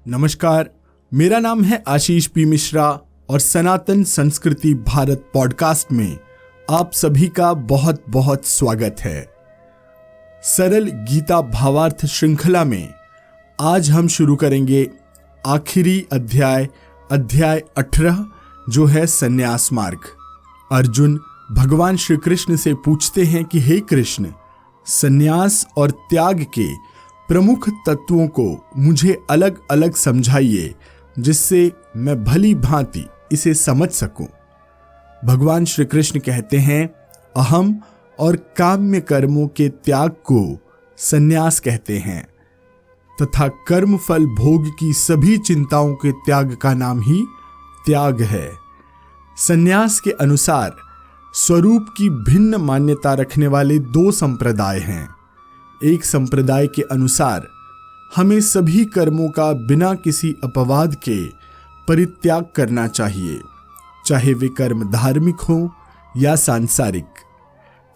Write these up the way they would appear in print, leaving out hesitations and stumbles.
नमस्कार, मेरा नाम है आशीष पी मिश्रा और सनातन संस्कृति भारत पॉडकास्ट में आप सभी का बहुत बहुत स्वागत है। सरल गीता भावार्थ श्रृंखला में आज हम शुरू करेंगे आखिरी अध्याय 18 जो है संन्यास मार्ग। अर्जुन भगवान श्री कृष्ण से पूछते हैं कि हे कृष्ण, संन्यास और त्याग के प्रमुख तत्वों को मुझे अलग अलग समझाइए जिससे मैं भली भांति इसे समझ सकूं। भगवान श्री कृष्ण कहते हैं, अहम और काम्य कर्मों के त्याग को संन्यास कहते हैं तथा कर्म फल भोग की सभी चिंताओं के त्याग का नाम ही त्याग है। संन्यास के अनुसार स्वरूप की भिन्न मान्यता रखने वाले दो संप्रदाय हैं। एक संप्रदाय के अनुसार हमें सभी कर्मों का बिना किसी अपवाद के परित्याग करना चाहिए, चाहे वे कर्म धार्मिक हो या सांसारिक,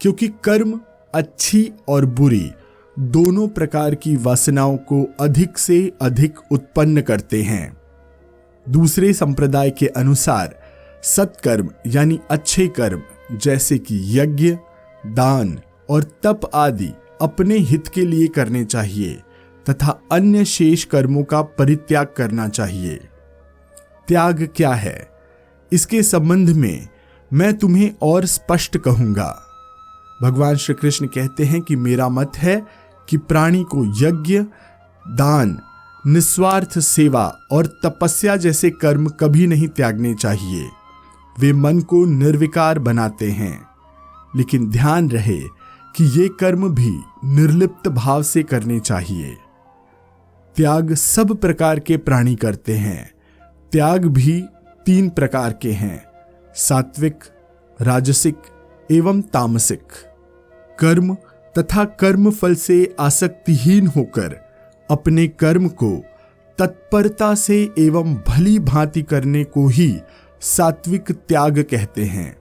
क्योंकि कर्म अच्छी और बुरी दोनों प्रकार की वासनाओं को अधिक से अधिक उत्पन्न करते हैं। दूसरे संप्रदाय के अनुसार सत्कर्म यानी अच्छे कर्म जैसे कि यज्ञ, दान और तप आदि अपने हित के लिए करने चाहिए तथा अन्य शेष कर्मों का परित्याग करना चाहिए। त्याग क्या है, इसके संबंध में मैं तुम्हें और स्पष्ट कहूंगा। भगवान श्री कृष्ण कहते हैं कि मेरा मत है कि प्राणी को यज्ञ, दान, निस्वार्थ सेवा और तपस्या जैसे कर्म कभी नहीं त्यागने चाहिए। वे मन को निर्विकार बनाते हैं, लेकिन ध्यान रहे कि ये कर्म भी निर्लिप्त भाव से करने चाहिए। त्याग सब प्रकार के प्राणी करते हैं। त्याग भी 3 प्रकार के हैं, सात्विक, राजसिक एवं तामसिक। कर्म तथा कर्म फल से आसक्तिहीन होकर अपने कर्म को तत्परता से एवं भली भांति करने को ही सात्विक त्याग कहते हैं।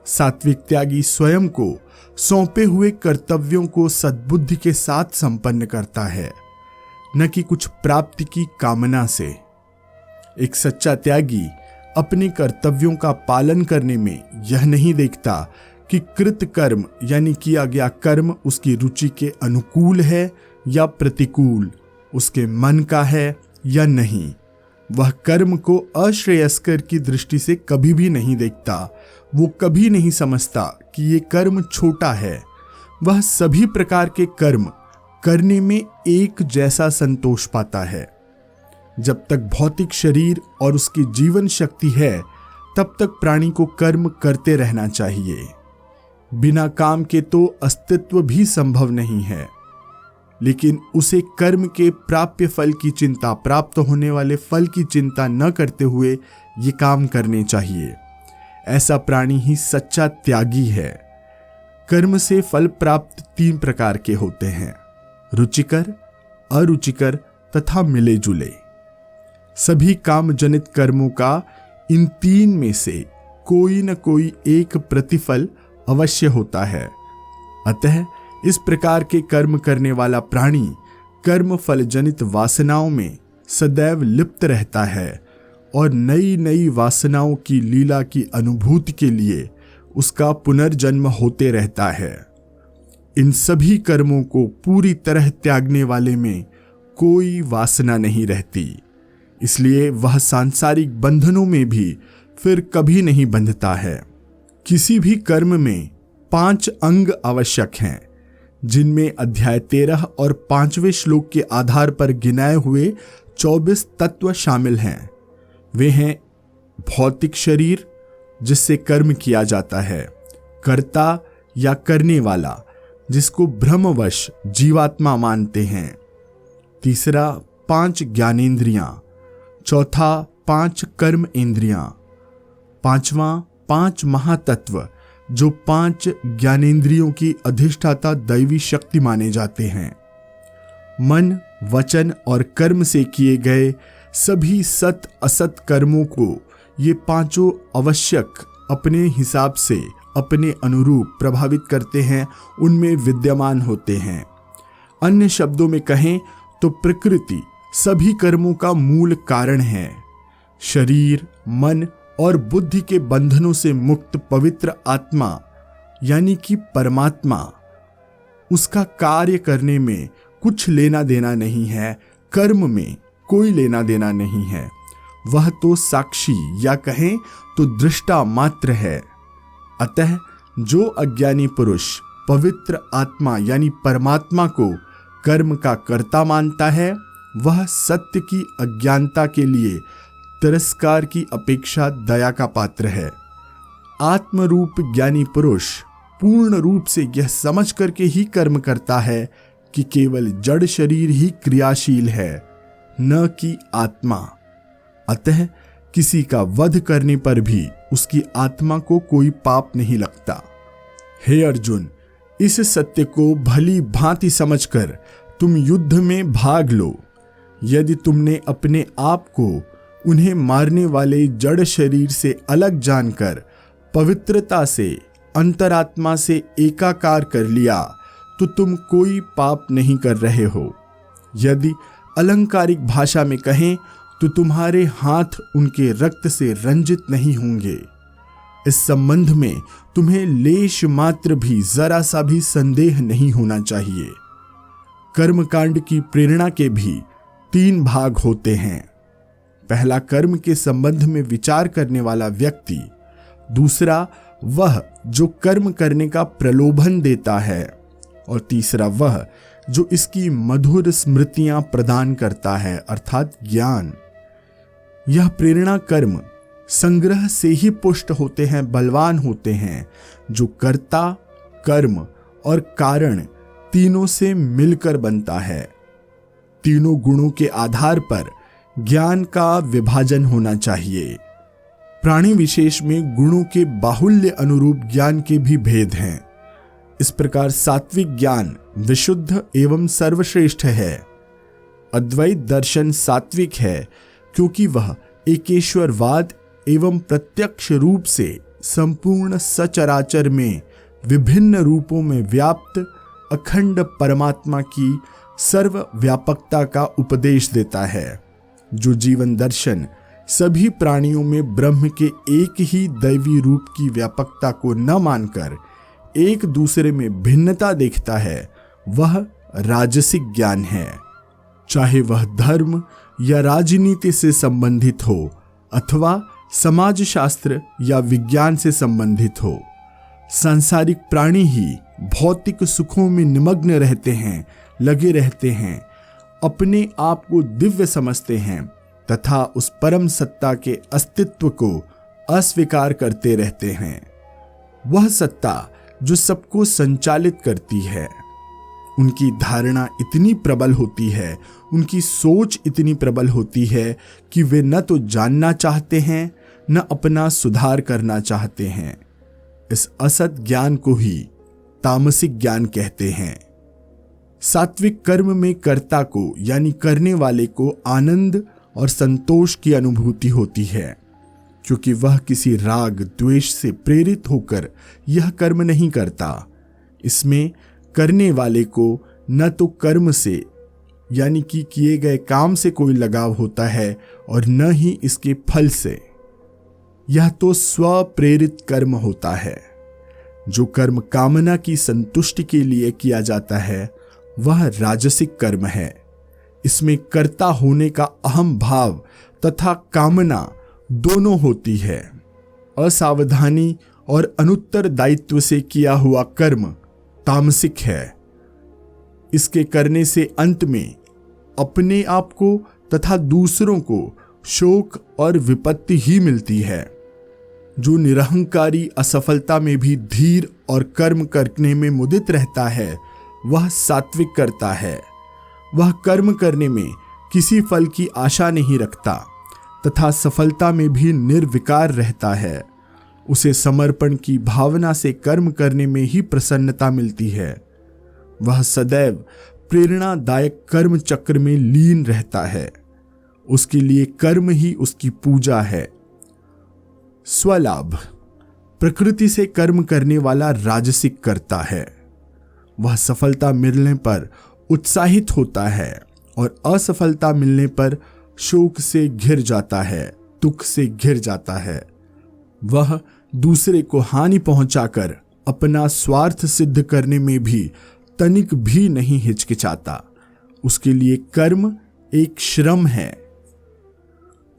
सात्विक त्यागी स्वयं को सौंपे हुए कर्तव्यों को सद्बुद्धि के साथ संपन्न करता है, न कि कुछ प्राप्ति की कामना से। एक सच्चा त्यागी अपने कर्तव्यों का पालन करने में यह नहीं देखता कि कृत कर्म यानी किया गया कर्म उसकी रुचि के अनुकूल है या प्रतिकूल, उसके मन का है या नहीं। वह कर्म को अश्रेयस्कर की दृष्टि से कभी भी नहीं देखता। वो कभी नहीं समझता कि ये कर्म छोटा है। वह सभी प्रकार के कर्म करने में एक जैसा संतोष पाता है। जब तक भौतिक शरीर और उसकी जीवन शक्ति है, तब तक प्राणी को कर्म करते रहना चाहिए। बिना काम के तो अस्तित्व भी संभव नहीं है, लेकिन उसे कर्म के प्राप्य फल की चिंता, प्राप्त होने वाले फल की चिंता न करते हुए ये काम करने चाहिए। ऐसा प्राणी ही सच्चा त्यागी है। कर्म से फल प्राप्त 3 प्रकार के होते हैं, रुचिकर, अरुचिकर तथा मिले जुले। सभी काम जनित कर्मों का इन 3 में से कोई न कोई एक प्रतिफल अवश्य होता है। अतः इस प्रकार के कर्म करने वाला प्राणी कर्म फल जनित वासनाओं में सदैव लिप्त रहता है और नई नई वासनाओं की लीला की अनुभूति के लिए उसका पुनर्जन्म होते रहता है। इन सभी कर्मों को पूरी तरह त्यागने वाले में कोई वासना नहीं रहती, इसलिए वह सांसारिक बंधनों में भी फिर कभी नहीं बंधता है। किसी भी कर्म में 5 अंग आवश्यक हैं, जिनमें अध्याय 13 और 5वें श्लोक के आधार पर गिनाए हुए 24 तत्व शामिल हैं। वे हैं भौतिक शरीर जिससे कर्म किया जाता है, कर्ता या करने वाला जिसको भ्रमवश जीवात्मा मानते हैं, तीसरा 5 ज्ञानेंद्रियां, चौथा 5 कर्म इंद्रियां, पांचवा 5 महातत्व जो 5 ज्ञानेंद्रियों की अधिष्ठाता दैवी शक्ति माने जाते हैं। मन, वचन और कर्म से किए गए सभी सत असत कर्मों को ये 5 आवश्यक अपने हिसाब से अपने अनुरूप प्रभावित करते हैं, उनमें विद्यमान होते हैं। अन्य शब्दों में कहें तो प्रकृति सभी कर्मों का मूल कारण है। शरीर, मन और बुद्धि के बंधनों से मुक्त पवित्र आत्मा यानी कि परमात्मा, उसका कार्य करने में कुछ लेना देना नहीं है, कर्म में कोई लेना देना नहीं है। वह तो साक्षी या कहें तो दृष्टा मात्र है। अतः जो अज्ञानी पुरुष पवित्र आत्मा यानी परमात्मा को कर्म का कर्ता मानता है, वह सत्य की अज्ञानता के लिए तिरस्कार की अपेक्षा दया का पात्र है। आत्मरूप ज्ञानी पुरुष पूर्ण रूप से यह समझ करके ही कर्म करता है कि केवल जड़ शरीर ही क्रियाशील है, न कि आत्मा। अतः किसी का वध करने पर भी उसकी आत्मा को कोई पाप नहीं लगता। हे अर्जुन, इस सत्य को भली भांति समझकर तुम युद्ध में भाग लो। यदि तुमने अपने आप को उन्हें मारने वाले जड़ शरीर से अलग जानकर पवित्रता से अंतरात्मा से एकाकार कर लिया तो तुम कोई पाप नहीं कर रहे हो। यदि अलंकारिक भाषा में कहें तो तुम्हारे हाथ उनके रक्त से रंजित नहीं होंगे। इस संबंध में तुम्हें लेश मात्र भी जरा सा भी संदेह नहीं होना चाहिए। कर्मकांड की प्रेरणा के भी 3 भाग होते हैं। पहला कर्म के संबंध में विचार करने वाला व्यक्ति, दूसरा वह जो कर्म करने का प्रलोभन देता है, और तीसरा वह जो इसकी मधुर स्मृतियां प्रदान करता है अर्थात ज्ञान। यह प्रेरणा कर्म संग्रह से ही पुष्ट होते हैं, बलवान होते हैं, जो कर्ता, कर्म और कारण तीनों से मिलकर बनता है। तीनों गुणों के आधार पर ज्ञान का विभाजन होना चाहिए। प्राणी विशेष में गुणों के बाहुल्य अनुरूप ज्ञान के भी भेद हैं। इस प्रकार सात्विक ज्ञान विशुद्ध एवं सर्वश्रेष्ठ है। अद्वैत दर्शन सात्विक है क्योंकि वह एकेश्वरवाद एवं प्रत्यक्ष रूप से संपूर्ण सचराचर में विभिन्न रूपों में व्याप्त अखंड परमात्मा की सर्वव्यापकता का उपदेश देता है। जो जीवन दर्शन सभी प्राणियों में ब्रह्म के एक ही दैवी रूप की व्यापकता को न मानकर एक दूसरे में भिन्नता देखता है, वह राजसिक ज्ञान है। चाहे वह धर्म या राजनीति से संबंधित हो अथवा समाजशास्त्र या विज्ञान से संबंधित हो। सांसारिक प्राणी ही भौतिक सुखों में निमग्न रहते हैं, लगे रहते हैं, अपने आप को दिव्य समझते हैं तथा उस परम सत्ता के अस्तित्व को अस्वीकार करते रहते हैं। वह सत्ता जो सबको संचालित करती है, उनकी धारणा इतनी प्रबल होती है, उनकी सोच इतनी प्रबल होती है कि वे न तो जानना चाहते हैं न अपना सुधार करना चाहते हैं। इस असत ज्ञान को ही तामसिक ज्ञान कहते हैं। सात्विक कर्म में कर्ता को यानी करने वाले को आनंद और संतोष की अनुभूति होती है, क्योंकि वह किसी राग द्वेष से प्रेरित होकर यह कर्म नहीं करता। इसमें करने वाले को न तो कर्म से यानी कि किए गए काम से कोई लगाव होता है और न ही इसके फल से। यह तो स्वप्रेरित कर्म होता है। जो कर्म कामना की संतुष्टि के लिए किया जाता है वह राजसिक कर्म है। इसमें कर्ता होने का अहम भाव तथा कामना दोनों होती है। असावधानी और अनुत्तरदायित्व से किया हुआ कर्म तामसिक है। इसके करने से अंत में अपने आप को तथा दूसरों को शोक और विपत्ति ही मिलती है। जो निरहंकारी असफलता में भी धीर और कर्म करने में मुदित रहता है वह सात्विक करता है। वह कर्म करने में किसी फल की आशा नहीं रखता तथा सफलता में भी निर्विकार रहता है। उसे समर्पण की भावना से कर्म करने में ही प्रसन्नता मिलती है। वह सदैव प्रेरणादायक कर्म चक्र में लीन रहता है। उसके लिए कर्म ही उसकी पूजा है। स्वलाभ प्रकृति से कर्म करने वाला राजसिक करता है। वह सफलता मिलने पर उत्साहित होता है और असफलता मिलने पर शोक से घिर जाता है, दुख से घिर जाता है। वह दूसरे को हानि पहुंचाकर अपना स्वार्थ सिद्ध करने में भी तनिक भी नहीं हिचकिचाता। उसके लिए कर्म एक श्रम है।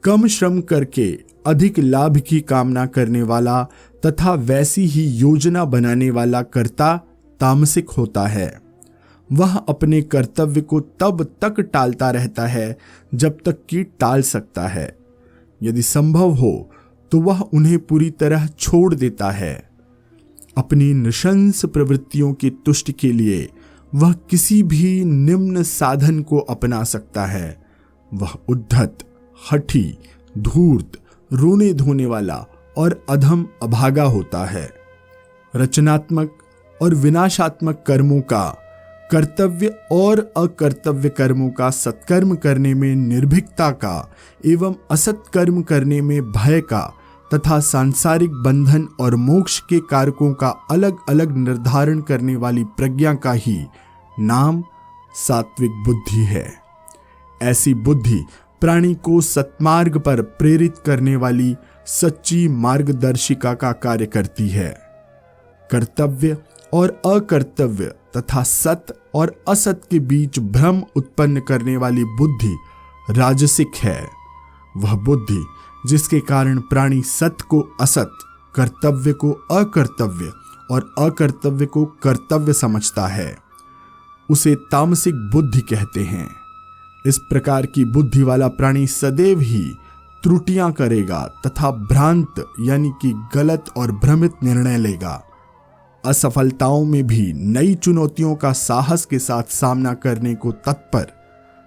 कम श्रम करके अधिक लाभ की कामना करने वाला तथा वैसी ही योजना बनाने वाला कर्ता तामसिक होता है। वह अपने कर्तव्य को तब तक टालता रहता है जब तक कि टाल सकता है। यदि संभव हो तो वह उन्हें पूरी तरह छोड़ देता है। अपनी नृशंस प्रवृत्तियों की तुष्टि के लिए वह किसी भी निम्न साधन को अपना सकता है। वह उद्धत, हठी, धूर्त, रोने धोने वाला और अधम अभागा होता है। रचनात्मक और विनाशात्मक कर्मों का, कर्तव्य और अकर्तव्य कर्मों का सत्कर्म करने में निर्भीकता का एवं असत्कर्म करने में भय का तथा सांसारिक बंधन और मोक्ष के कारकों का अलग अलग निर्धारण करने वाली प्रज्ञा का ही नाम सात्विक बुद्धि है। ऐसी बुद्धि प्राणी को सत्मार्ग पर प्रेरित करने वाली सच्ची मार्गदर्शिका का कार्य करती है। कर्तव्य और अकर्तव्य तथा सत और असत के बीच भ्रम उत्पन्न करने वाली बुद्धि राजसिक है। वह बुद्धि जिसके कारण प्राणी सत को असत, कर्तव्य को अकर्तव्य और अकर्तव्य को कर्तव्य समझता है, उसे तामसिक बुद्धि कहते हैं। इस प्रकार की बुद्धि वाला प्राणी सदैव ही त्रुटियां करेगा तथा भ्रांत यानी कि गलत और भ्रमित निर्णय लेगा। असफलताओं में भी नई चुनौतियों का साहस के साथ सामना करने को तत्पर,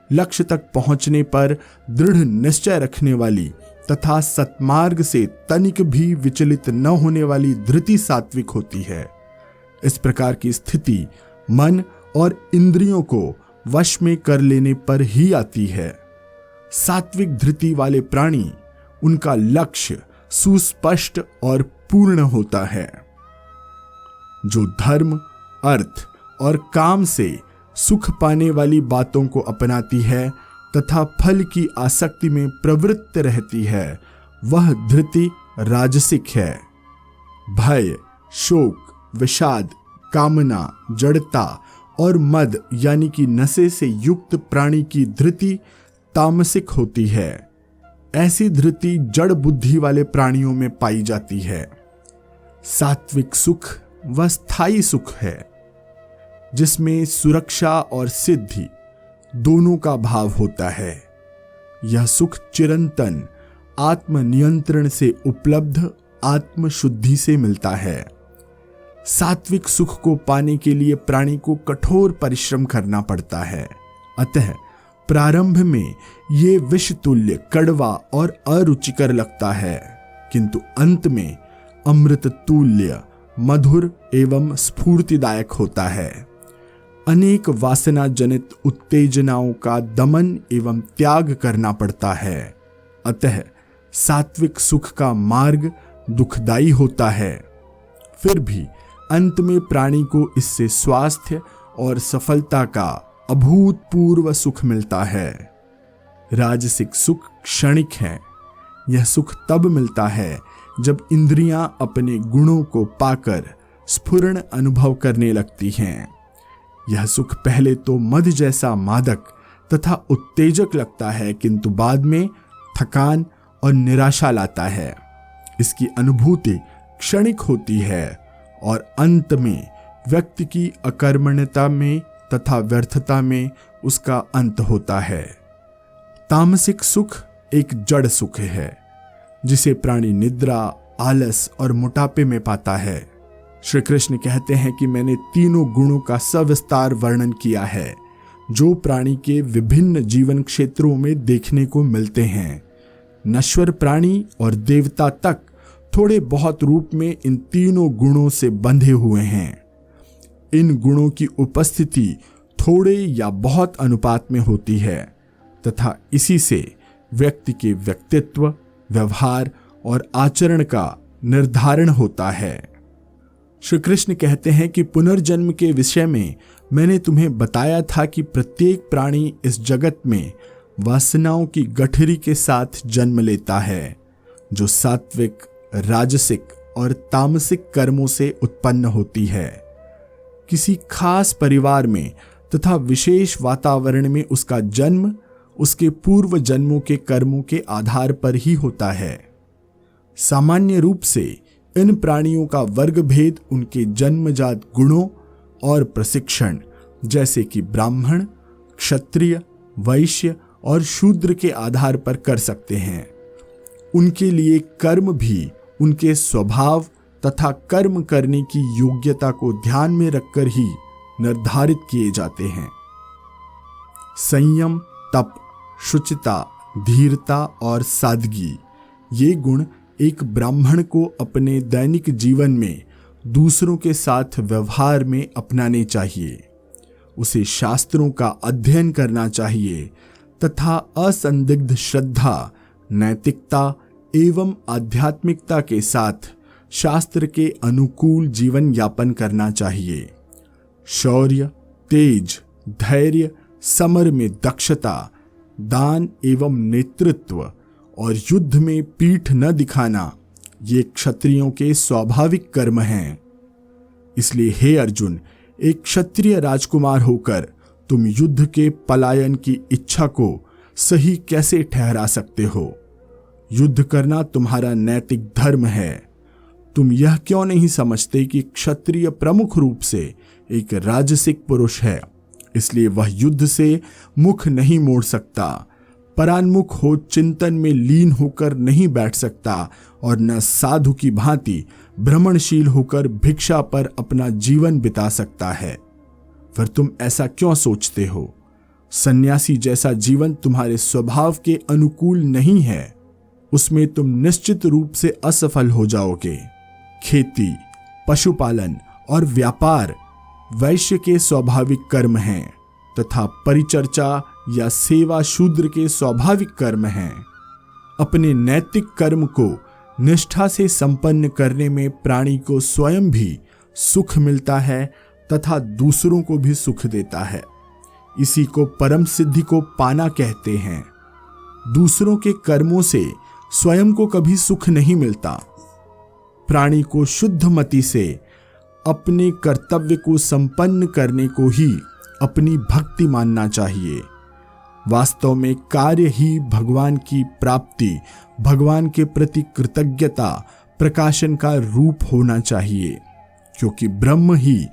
लक्ष्य तक पहुंचने पर दृढ़ निश्चय रखने वाली तथा सत्मार्ग से तनिक भी विचलित न होने वाली धृति सात्विक होती है। इस प्रकार की स्थिति मन और इंद्रियों को वश में कर लेने पर ही आती है। सात्विक धृति वाले प्राणी, उनका लक्ष्य सुस्पष्ट और पूर्ण होता है। जो धर्म, अर्थ और काम से सुख पाने वाली बातों को अपनाती है तथा फल की आसक्ति में प्रवृत्त रहती है, वह धृति राजसिक है। भय, शोक, विषाद, कामना, जड़ता और मद यानी कि नशे से युक्त प्राणी की धृति तामसिक होती है। ऐसी धृति जड़ बुद्धि वाले प्राणियों में पाई जाती है। सात्विक सुख वह स्थायी सुख है जिसमें सुरक्षा और सिद्धि दोनों का भाव होता है। यह सुख चिरंतन आत्मनियंत्रण से उपलब्ध आत्मशुद्धि से मिलता है। सात्विक सुख को पाने के लिए प्राणी को कठोर परिश्रम करना पड़ता है। अतः प्रारंभ में ये विषतुल्य कड़वा और अरुचिकर लगता है, किंतु अंत में अमृत तुल्य मधुर एवं स्फूर्तिदायक होता है। अनेक वासना जनित उत्तेजनाओं का दमन एवं त्याग करना पड़ता है। अतः सात्विक सुख का मार्ग दुखदायी होता है। फिर भी अंत में प्राणी को इससे स्वास्थ्य और सफलता का अभूतपूर्व सुख मिलता है। राजसिक सुख क्षणिक है। यह सुख तब मिलता है जब इंद्रियां अपने गुणों को पाकर स्फुरण अनुभव करने लगती हैं। यह सुख पहले तो मद जैसा मादक तथा उत्तेजक लगता है, किंतु बाद में थकान और निराशा लाता है। इसकी अनुभूति क्षणिक होती है और अंत में व्यक्ति की अकर्मण्यता में तथा व्यर्थता में उसका अंत होता है। तामसिक सुख एक जड़ सुख है जिसे प्राणी निद्रा, आलस और मोटापे में पाता है। श्री कृष्ण कहते हैं कि मैंने तीनों गुणों का सविस्तार वर्णन किया है जो प्राणी के विभिन्न जीवन क्षेत्रों में देखने को मिलते हैं। नश्वर प्राणी और देवता तक थोड़े बहुत रूप में इन तीनों गुणों से बंधे हुए हैं। इन गुणों की उपस्थिति थोड़े या बहुत अनुपात में होती है तथा इसी से व्यक्ति के व्यक्तित्व, व्यवहार और आचरण का निर्धारण होता है। श्री कृष्ण कहते हैं कि पुनर्जन्म के विषय में मैंने तुम्हें बताया था कि प्रत्येक प्राणी इस जगत में वासनाओं की गठरी के साथ जन्म लेता है, जो सात्विक, राजसिक और तामसिक कर्मों से उत्पन्न होती है। किसी खास परिवार में तथा विशेष वातावरण में उसका जन्म उसके पूर्व जन्मों के कर्मों के आधार पर ही होता है। सामान्य रूप से इन प्राणियों का वर्ग भेद उनके जन्मजात गुणों और प्रशिक्षण, जैसे कि ब्राह्मण, क्षत्रिय, वैश्य और शूद्र के आधार पर कर सकते हैं। उनके लिए कर्म भी उनके स्वभाव तथा कर्म करने की योग्यता को ध्यान में रखकर ही निर्धारित किए जाते हैं। संयम, तप, शुचिता, धीरता और सादगी, ये गुण एक ब्राह्मण को अपने दैनिक जीवन में दूसरों के साथ व्यवहार में अपनाने चाहिए। उसे शास्त्रों का अध्ययन करना चाहिए तथा असंदिग्ध श्रद्धा, नैतिकता एवं आध्यात्मिकता के साथ शास्त्र के अनुकूल जीवन यापन करना चाहिए। शौर्य, तेज, धैर्य, समर में दक्षता, दान एवं नेतृत्व और युद्ध में पीठ न दिखाना, ये क्षत्रियों के स्वाभाविक कर्म हैं। इसलिए हे अर्जुन, एक क्षत्रिय राजकुमार होकर तुम युद्ध के पलायन की इच्छा को सही कैसे ठहरा सकते हो? युद्ध करना तुम्हारा नैतिक धर्म है। तुम यह क्यों नहीं समझते कि क्षत्रिय प्रमुख रूप से एक राजसिक पुरुष है, इसलिए वह युद्ध से मुख नहीं मोड़ सकता, परान्मुख हो चिंतन में लीन होकर नहीं बैठ सकता और न साधु की भांति भ्रमणशील होकर भिक्षा पर अपना जीवन बिता सकता है। फिर तुम ऐसा क्यों सोचते हो? सन्यासी जैसा जीवन तुम्हारे स्वभाव के अनुकूल नहीं है, उसमें तुम निश्चित रूप से असफल हो जाओगे। खेती, पशुपालन और व्यापार वैश्य के स्वाभाविक कर्म हैं तथा परिचर्चा या सेवा शूद्र के स्वाभाविक कर्म हैं। अपने नैतिक कर्म को निष्ठा से संपन्न करने में प्राणी को स्वयं भी सुख मिलता है तथा दूसरों को भी सुख देता है। इसी को परम सिद्धि को पाना कहते हैं। दूसरों के कर्मों से स्वयं को कभी सुख नहीं मिलता। प्राणी को शुद्ध मति से अपने कर्तव्य को संपन्न करने को ही अपनी भक्ति मानना चाहिए। वास्तव में कार्य ही भगवान की प्राप्ति, भगवान के प्रति कृतज्ञता प्रकाशन का रूप होना चाहिए, क्योंकि ब्रह्म ही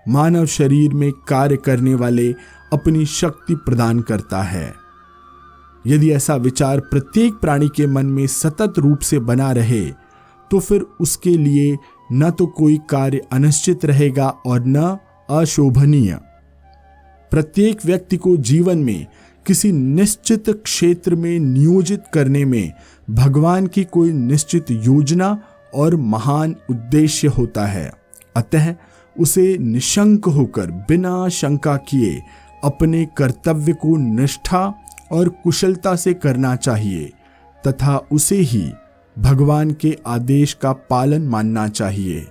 मानव शरीर में कार्य करने वाले अपनी शक्ति प्रदान करता है। यदि ऐसा विचार प्रत्येक प्राणी के मन में सतत रूप से बना रहे तो फिर उसके लिए न तो कोई कार्य अनिश्चित रहेगा और न अशोभनीय। प्रत्येक व्यक्ति को जीवन में किसी निश्चित क्षेत्र में नियोजित करने में भगवान की कोई निश्चित योजना और महान उद्देश्य होता है। अतः उसे निशंक होकर बिना शंका किए अपने कर्तव्य को निष्ठा और कुशलता से करना चाहिए तथा उसे ही भगवान के आदेश का पालन मानना चाहिए।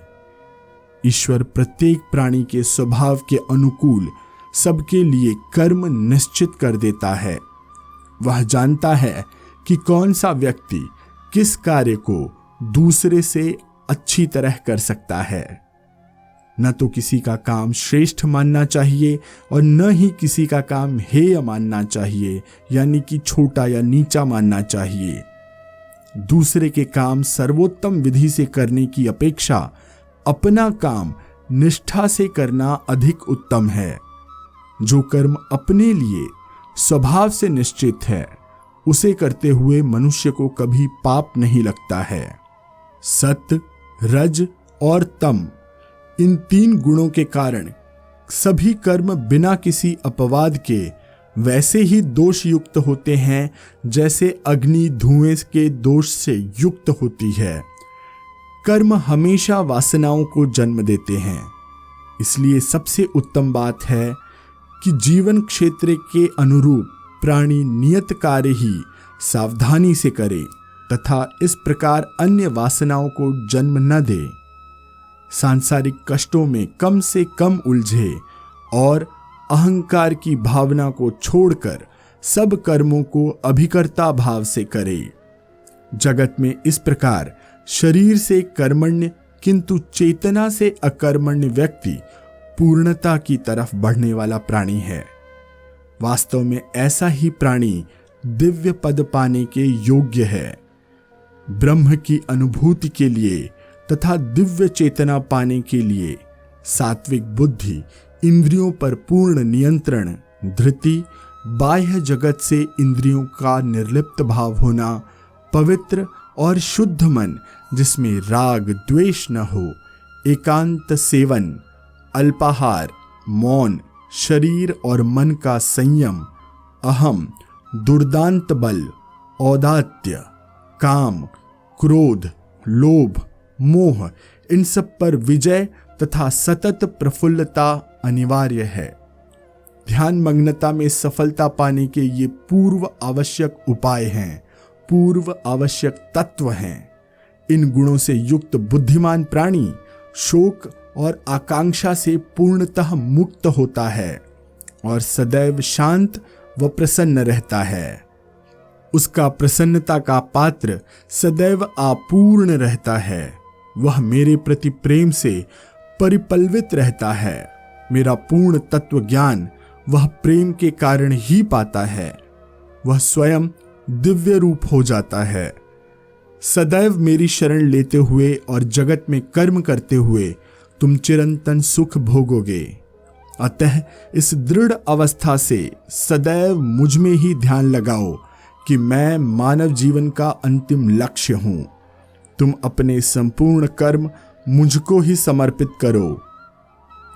ईश्वर प्रत्येक प्राणी के स्वभाव के अनुकूल सबके लिए कर्म निश्चित कर देता है। वह जानता है कि कौन सा व्यक्ति किस कार्य को दूसरे से अच्छी तरह कर सकता है। न तो किसी का काम श्रेष्ठ मानना चाहिए और न ही किसी का काम हेय मानना चाहिए, यानी कि छोटा या नीचा मानना चाहिए। दूसरे के काम सर्वोत्तम विधि से करने की अपेक्षा अपना काम निष्ठा से करना अधिक उत्तम है। जो कर्म अपने लिए स्वभाव से निश्चित है, उसे करते हुए मनुष्य को कभी पाप नहीं लगता है। सत्य, रज और तम, इन 3 गुणों के कारण सभी कर्म बिना किसी अपवाद के वैसे ही दोष युक्त होते हैं जैसे अग्नि धुएं के दोष से युक्त होती है। कर्म हमेशा वासनाओं को जन्म देते हैं। इसलिए सबसे उत्तम बात है कि जीवन क्षेत्र के अनुरूप प्राणी नियत कार्य ही सावधानी से करे तथा इस प्रकार अन्य वासनाओं को जन्म न दे। सांसारिक कष्टों में कम से कम उलझे और अहंकार की भावना को छोड़कर सब कर्मों को अभिकर्ता भाव से करे। जगत में इस प्रकार शरीर से कर्मण्य किंतु चेतना से अकर्मण्य व्यक्ति पूर्णता की तरफ बढ़ने वाला प्राणी है। वास्तव में ऐसा ही प्राणी दिव्य पद पाने के योग्य है। ब्रह्म की अनुभूति के लिए तथा दिव्य चेतना पाने के लिए सात्विक बुद्धि, इंद्रियों पर पूर्ण नियंत्रण, धृति, बाह्य जगत से इंद्रियों का निर्लिप्त भाव होना, पवित्र और शुद्ध मन जिसमें राग द्वेष न हो, एकांत सेवन, अल्पाहार, मौन, शरीर और मन का संयम, अहम, दुर्दांत बल, औदात्य, काम, क्रोध, लोभ, मोह, इन सब पर विजय तथा सतत प्रफुल्लता अनिवार्य है। ध्यान मग्नता में सफलता पाने के ये पूर्व आवश्यक उपाय हैं, पूर्व आवश्यक तत्व हैं। इन गुणों से युक्त बुद्धिमान प्राणी शोक और आकांक्षा से पूर्णतः मुक्त होता है और सदैव शांत व प्रसन्न रहता है। उसका प्रसन्नता का पात्र सदैव अपूर्ण रहता है। वह मेरे प्रति प्रेम से परिपल्वित रहता है। मेरा पूर्ण तत्व ज्ञान वह प्रेम के कारण ही पाता है। वह स्वयं दिव्य रूप हो जाता है। सदैव मेरी शरण लेते हुए और जगत में कर्म करते हुए तुम चिरंतन सुख भोगोगे। अतः इस दृढ़ अवस्था से सदैव मुझ में ही ध्यान लगाओ कि मैं मानव जीवन का अंतिम लक्ष्य हूं। तुम अपने संपूर्ण कर्म मुझको ही समर्पित करो।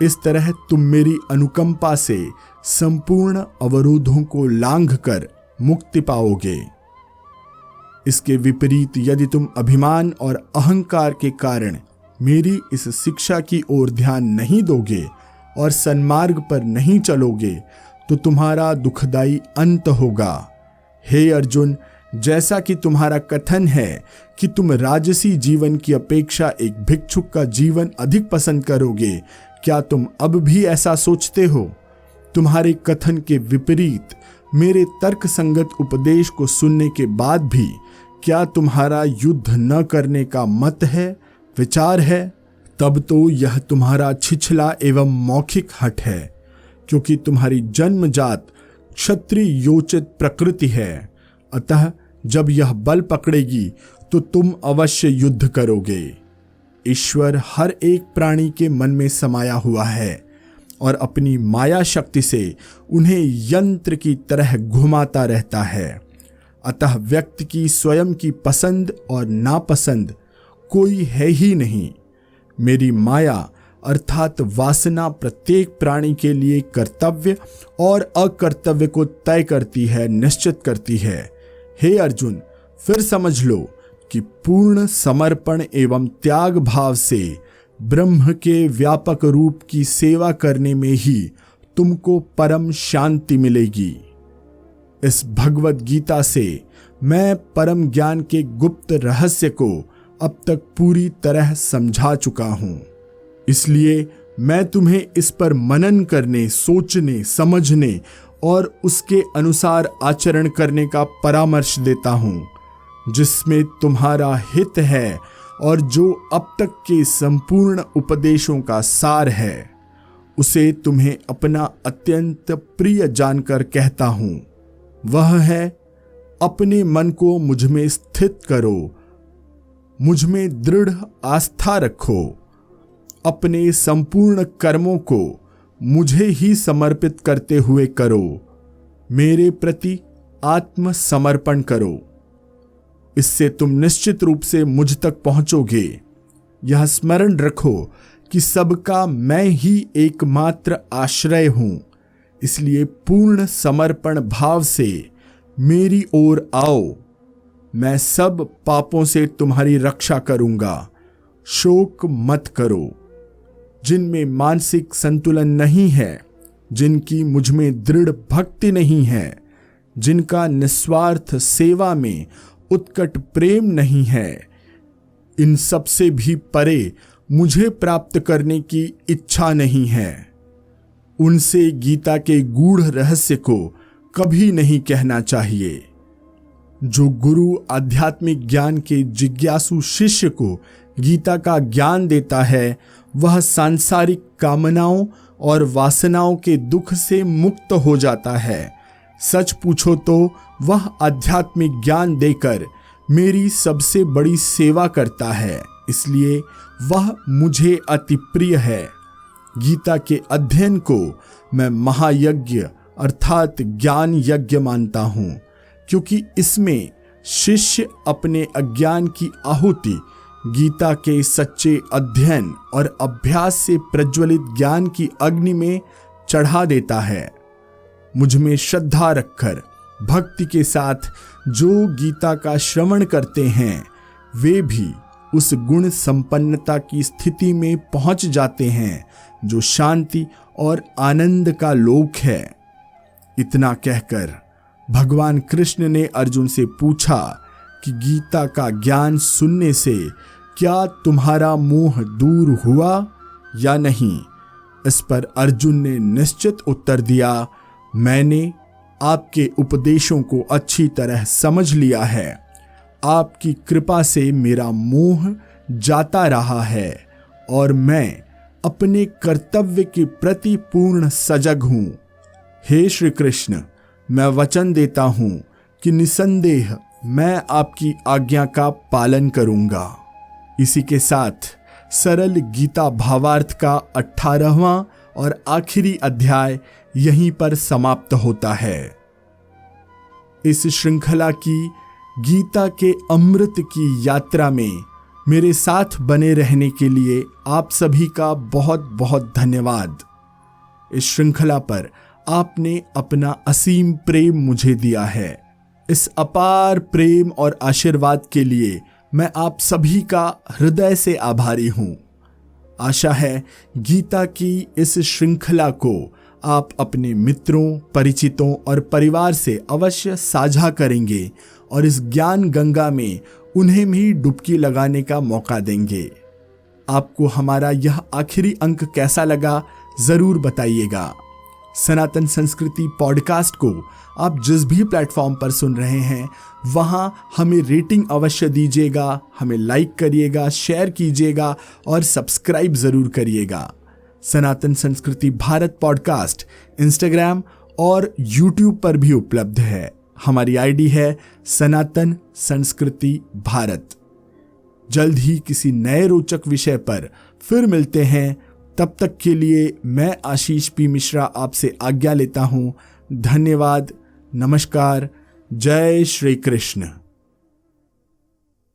इस तरह तुम मेरी अनुकंपा से संपूर्ण अवरोधों को लांघकर मुक्ति पाओगे। इसके विपरीत यदि तुम अभिमान और अहंकार के कारण मेरी इस शिक्षा की ओर ध्यान नहीं दोगे और सन्मार्ग पर नहीं चलोगे तो तुम्हारा दुखदाई अंत होगा। हे अर्जुन, जैसा कि तुम्हारा कथन है कि तुम राजसी जीवन की अपेक्षा एक भिक्षुक का जीवन अधिक पसंद करोगे, क्या तुम अब भी ऐसा सोचते हो? तुम्हारे कथन के विपरीत मेरे तर्क संगत उपदेश को सुनने के बाद भी क्या तुम्हारा युद्ध न करने का मत है, विचार है? तब तो यह तुम्हारा छिछला एवं मौखिक हठ है, क्योंकि तुम्हारी जन्मजात क्षत्रिय योचित प्रकृति है। अतः जब यह बल पकड़ेगी तो तुम अवश्य युद्ध करोगे। ईश्वर हर एक प्राणी के मन में समाया हुआ है और अपनी माया शक्ति से उन्हें यंत्र की तरह घुमाता रहता है। अतः व्यक्ति की स्वयं की पसंद और नापसंद कोई है ही नहीं। मेरी माया अर्थात वासना प्रत्येक प्राणी के लिए कर्तव्य और अकर्तव्य को तय करती है, निश्चित करती है। हे अर्जुन, फिर समझ लो कि पूर्ण समर्पण एवं त्याग भाव से ब्रह्म के व्यापक रूप की सेवा करने में ही तुमको परम शांति मिलेगी। इस भगवत गीता से मैं परम ज्ञान के गुप्त रहस्य को अब तक पूरी तरह समझा चुका हूं। इसलिए मैं तुम्हें इस पर मनन करने, सोचने, समझने और उसके अनुसार आचरण करने का परामर्श देता हूं, जिसमें तुम्हारा हित है और जो अब तक के संपूर्ण उपदेशों का सार है, उसे तुम्हें अपना अत्यंत प्रिय जानकर कहता हूं। वह है, अपने मन को मुझ में स्थित करो, मुझ में दृढ़ आस्था रखो, अपने संपूर्ण कर्मों को मुझे ही समर्पित करते हुए करो, मेरे प्रति आत्मसमर्पण करो। इससे तुम निश्चित रूप से मुझ तक पहुंचोगे। यह स्मरण रखो कि सबका मैं ही एकमात्र आश्रय हूं। इसलिए पूर्ण समर्पण भाव से मेरी ओर आओ। मैं सब पापों से तुम्हारी रक्षा करूंगा। शोक मत करो। जिनमें मानसिक संतुलन नहीं है, जिनकी मुझ में दृढ़ भक्ति नहीं है, जिनका निस्वार्थ सेवा में उत्कट प्रेम नहीं है, इन सब से भी परे मुझे प्राप्त करने की इच्छा नहीं है। उनसे गीता के गूढ़ रहस्य को कभी नहीं कहना चाहिए। जो गुरु आध्यात्मिक ज्ञान के जिज्ञासु शिष्य को गीता का ज्ञान देता है, वह सांसारिक कामनाओं और वासनाओं के दुख से मुक्त हो जाता है। सच पूछो तो वह आध्यात्मिक ज्ञान देकर मेरी सबसे बड़ी सेवा करता है, इसलिए वह मुझे अति प्रिय है। गीता के अध्ययन को मैं महायज्ञ अर्थात ज्ञान यज्ञ मानता हूँ, क्योंकि इसमें शिष्य अपने अज्ञान की आहुति गीता के सच्चे अध्ययन और अभ्यास से प्रज्वलित ज्ञान की अग्नि में चढ़ा देता है। मुझ में श्रद्धा रखकर भक्ति के साथ जो गीता का श्रवण करते हैं, वे भी उस गुण संपन्नता की स्थिति में पहुंच जाते हैं जो शांति और आनंद का लोक है। इतना कहकर भगवान कृष्ण ने अर्जुन से पूछा कि गीता का ज्ञान सुनने से क्या तुम्हारा मोह दूर हुआ या नहीं। इस पर अर्जुन ने निश्चित उत्तर दिया, मैंने आपके उपदेशों को अच्छी तरह समझ लिया है। आपकी कृपा से मेरा मोह जाता रहा है और मैं अपने कर्तव्य के प्रति पूर्ण सजग हूँ। हे श्री कृष्ण, मैं वचन देता हूँ कि निसंदेह मैं आपकी आज्ञा का पालन करूँगा। इसी के साथ सरल गीता भावार्थ का 18वां और आखिरी अध्याय यहीं पर समाप्त होता है। इस श्रृंखला की गीता के अमृत की यात्रा में मेरे साथ बने रहने के लिए आप सभी का बहुत बहुत धन्यवाद। इस श्रृंखला पर आपने अपना असीम प्रेम मुझे दिया है। इस अपार प्रेम और आशीर्वाद के लिए मैं आप सभी का हृदय से आभारी हूँ। आशा है गीता की इस श्रृंखला को आप अपने मित्रों, परिचितों और परिवार से अवश्य साझा करेंगे और इस ज्ञान गंगा में उन्हें भी डुबकी लगाने का मौका देंगे। आपको हमारा यह आखिरी अंक कैसा लगा जरूर बताइएगा। सनातन संस्कृति पॉडकास्ट को आप जिस भी प्लेटफॉर्म पर सुन रहे हैं वहां हमें रेटिंग अवश्य दीजिएगा, हमें लाइक करिएगा, शेयर कीजिएगा और सब्सक्राइब जरूर करिएगा। सनातन संस्कृति भारत पॉडकास्ट इंस्टाग्राम और यूट्यूब पर भी उपलब्ध है। हमारी आईडी है सनातन संस्कृति भारत। जल्द ही किसी नए रोचक विषय पर फिर मिलते हैं। तब तक के लिए मैं आशीष पी मिश्रा आपसे आज्ञा लेता हूँ। धन्यवाद। नमस्कार। जय श्री कृष्ण।